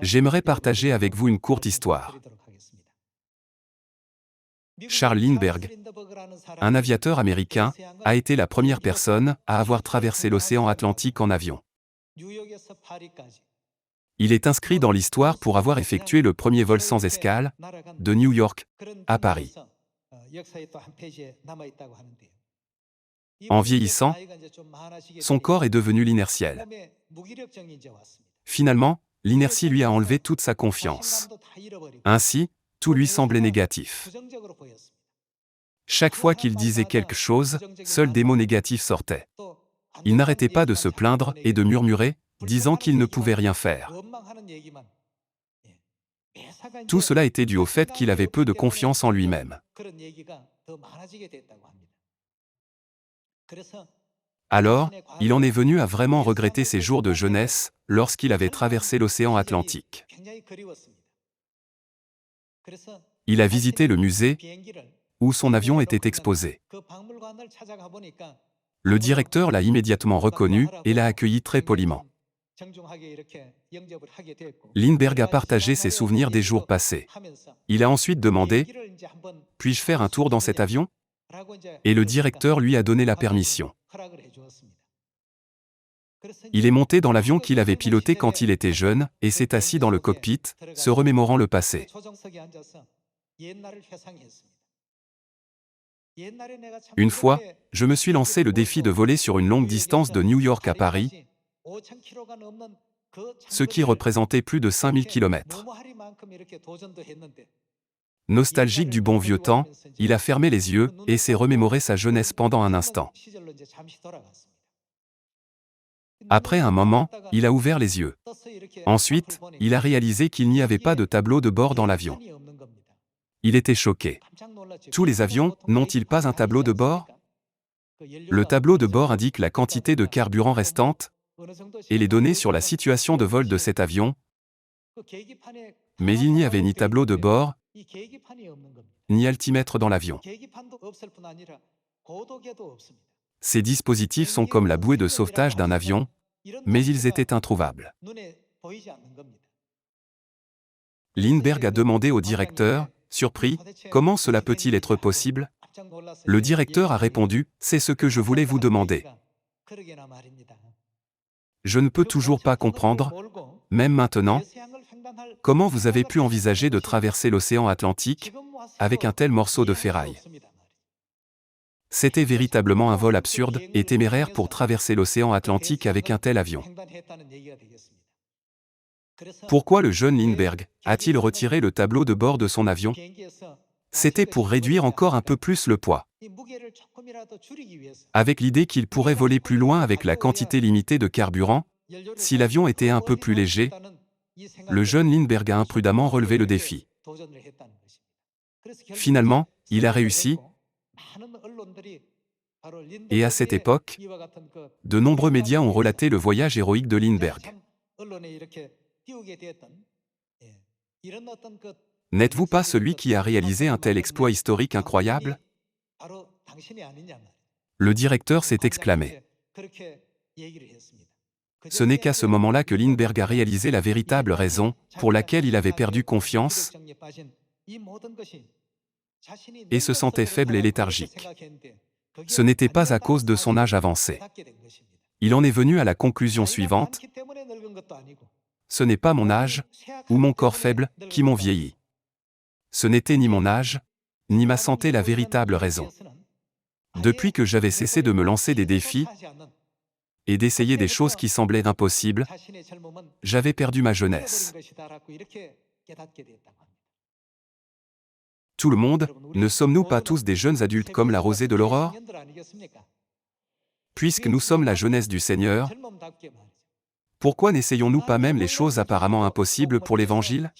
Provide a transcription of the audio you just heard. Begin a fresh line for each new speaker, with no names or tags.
J'aimerais partager avec vous une courte histoire. Charles Lindbergh, un aviateur américain, a été la première personne à avoir traversé l'océan Atlantique en avion. Il est inscrit dans l'histoire pour avoir effectué le premier vol sans escale, de New York à Paris. En vieillissant, son corps est devenu l'inertiel. Finalement, l'inertie lui a enlevé toute sa confiance. Ainsi, tout lui semblait négatif. Chaque fois qu'il disait quelque chose, seuls des mots négatifs sortaient. Il n'arrêtait pas de se plaindre et de murmurer, disant qu'il ne pouvait rien faire. Tout cela était dû au fait qu'il avait peu de confiance en lui-même. Alors, il en est venu à vraiment regretter ses jours de jeunesse, lorsqu'il avait traversé l'océan Atlantique. Il a visité le musée où son avion était exposé. Le directeur l'a immédiatement reconnu et l'a accueilli très poliment. Lindbergh a partagé ses souvenirs des jours passés. Il a ensuite demandé « Puis-je faire un tour dans cet avion ?» Et le directeur lui a donné la permission. Il est monté dans l'avion qu'il avait piloté quand il était jeune et s'est assis dans le cockpit, se remémorant le passé. Une fois, je me suis lancé le défi de voler sur une longue distance de New York à Paris, ce qui représentait plus de 5000 km. Nostalgique du bon vieux temps, il a fermé les yeux et s'est remémoré sa jeunesse pendant un instant. Après un moment, il a ouvert les yeux. Ensuite, il a réalisé qu'il n'y avait pas de tableau de bord dans l'avion. Il était choqué. Tous les avions n'ont-ils pas un tableau de bord? Le tableau de bord indique la quantité de carburant restante et les données sur la situation de vol de cet avion, mais il n'y avait ni tableau de bord, ni altimètre dans l'avion. Ces dispositifs sont comme la bouée de sauvetage d'un avion, mais ils étaient introuvables. Lindbergh a demandé au directeur, surpris, « Comment cela peut-il être possible ?» Le directeur a répondu, « C'est ce que je voulais vous demander. Je ne peux toujours pas comprendre, même maintenant, comment vous avez pu envisager de traverser l'océan Atlantique avec un tel morceau de ferraille. C'était véritablement un vol absurde et téméraire pour traverser l'océan Atlantique avec un tel avion. Pourquoi le jeune Lindbergh a-t-il retiré le tableau de bord de son avion? C'était pour réduire encore un peu plus le poids. Avec l'idée qu'il pourrait voler plus loin avec la quantité limitée de carburant, si l'avion était un peu plus léger, le jeune Lindbergh a imprudemment relevé le défi. Finalement, il a réussi, et à cette époque, de nombreux médias ont relaté le voyage héroïque de Lindbergh. N'êtes-vous pas celui qui a réalisé un tel exploit historique incroyable? Le directeur s'est exclamé. Ce n'est qu'à ce moment-là que Lindbergh a réalisé la véritable raison pour laquelle il avait perdu confiance et se sentait faible et léthargique. Ce n'était pas à cause de son âge avancé. Il en est venu à la conclusion suivante: ce n'est pas mon âge ou mon corps faible qui m'ont vieilli. Ce n'était ni mon âge, ni ma santé la véritable raison. Depuis que j'avais cessé de me lancer des défis et d'essayer des choses qui semblaient impossibles, j'avais perdu ma jeunesse. Tout le monde, ne sommes-nous pas tous des jeunes adultes comme la rosée de l'aurore? Puisque nous sommes la jeunesse du Seigneur, pourquoi n'essayons-nous pas même les choses apparemment impossibles pour l'Évangile?